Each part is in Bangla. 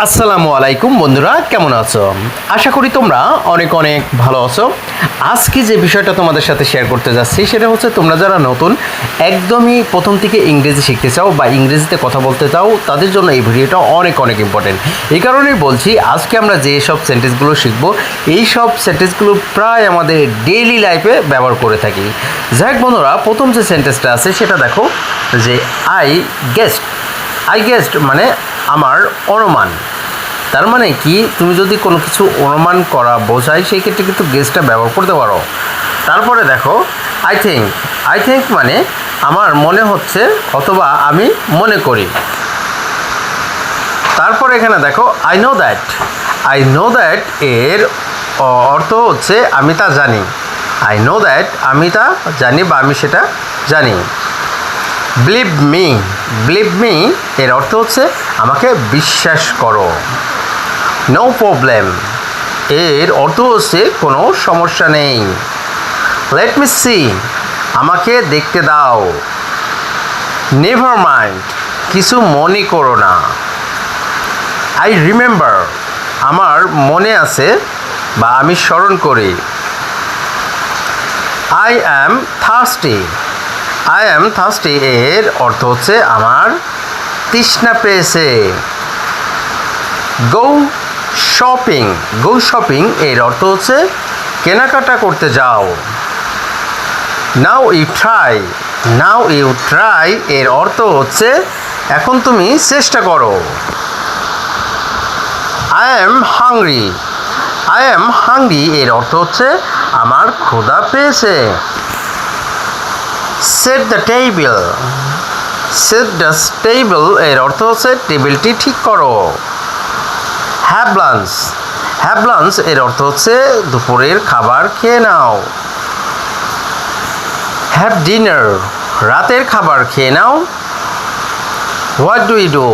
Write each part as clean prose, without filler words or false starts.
আসসালামু আলাইকুম বন্ধুরা, কেমন আছো? আশা করি তোমরা অনেক অনেক ভালো আছো। আজকে যে বিষয়টা তোমাদের সাথে শেয়ার করতে যাচ্ছি সেটা হচ্ছে, তোমরা যারা নতুন একদমই প্রথম থেকে ইংরেজি শিখতে চাও বা ইংরেজিতে কথা বলতে চাও, তাদের জন্য এই ভিডিওটা অনেক অনেক ইম্পর্টেন্ট। এই কারণেই বলছি, আজকে আমরা যে সব সেন্টেন্সগুলো শিখব, এই সব সেন্টেন্সগুলো প্রায় আমাদের ডেইলি লাইফে ব্যবহার করে থাকি। যাই হোক বন্ধুরা, প্রথম যে সেন্টেন্সটা আছে সেটা দেখো, যে আই গেস্ট মানে আমার অনুমান। তার মানে কি, তুমি যদি কোনো কিছু অনুমান করা বোঝায় সেই ক্ষেত্রে কিন্তু গেসটা ব্যবহার করতে পারো। তারপরে দেখো আই থিঙ্ক মানে আমার মনে হচ্ছে অথবা আমি মনে করি। তারপরে এখানে দেখো আই নো দ্যাট এর অর্থ হচ্ছে আমি তা জানি। আই নো দ্যাট আমি তা জানি বা আমি সেটা জানি। বিলিভ মি এর অর্থ হচ্ছে আমাকে বিশ্বাস করো। নো প্রবলেম এর অর্থ হচ্ছে কোনো সমস্যা নেই। লেট মি সি আমাকে দেখতে দাও। নেভার মাইন্ড কিছু মনে করো না। আই রিমেম্বার আমার মনে আছে বা আমি স্মরণ করি। আই অ্যাম থার্স্টি এর অর্থ হচ্ছে আমার তৃষ্ণা পেয়েছে। গো শপিং এর অর্থ হচ্ছে কেনাকাটা করতে যাও। নাও ইউ ট্রাই এর অর্থ হচ্ছে এখন তুমি চেষ্টা করো। আই অ্যাম হাংরি এর অর্থ হচ্ছে আমার ক্ষুধা পেয়েছে। সেট দ্য টেবিল এর অর্থ হচ্ছে টেবিলটি ঠিক করো। হ্যাভ লাঞ্চ এর অর্থ হচ্ছে দুপুরের খাবার খেয়ে নাও। হ্যাভ ডিনার রাতের খাবার খেয়ে নাও। হোয়াট ডু ইউ ডু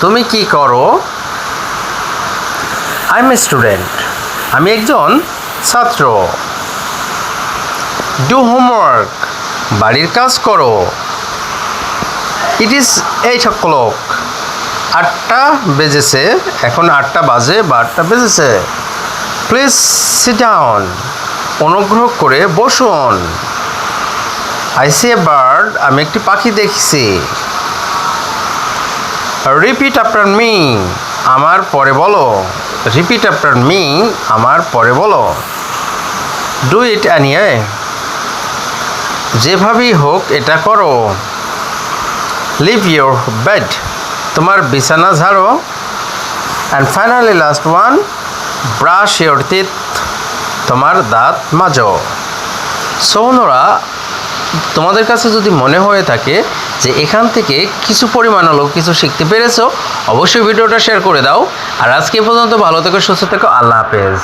তুমি কি করো? আই এম এ স্টুডেন্ট আমি একজন ছাত্র। ডু হোমওয়ার্ক বাড়ির কাজ করো। ইট ইজ 8 o'clock 8টা বেজেছে, এখন 8টা বাজে বা 8টা বেজেছে। প্লিজ সিট ডাউন অনুগ্রহ করে বসুন। আই সি এ বার্ড আমি একটি পাখি দেখছি। রিপিট আফটার মি আমার পরে বলো। ডু ইট অ্যানিওয়ে যেভাবেই হোক এটা করো। লিভ ইউর বেড তোমার বিছানা ঝাড়ো। And finally last one, brush your teeth তোমার দাঁত মাজো। সো বন্ধুরা, তোমাদের কাছে যদি মনে হয়ে থাকে যে এখান থেকে কিছু পরিমাণ হলেও কিছু শিখতে পেরেছো, অবশ্যই ভিডিওটা শেয়ার করে দাও। আর আজকে পর্যন্ত ভালো থেকো, সুস্থ থেকো, আল্লাহ হাফেজ।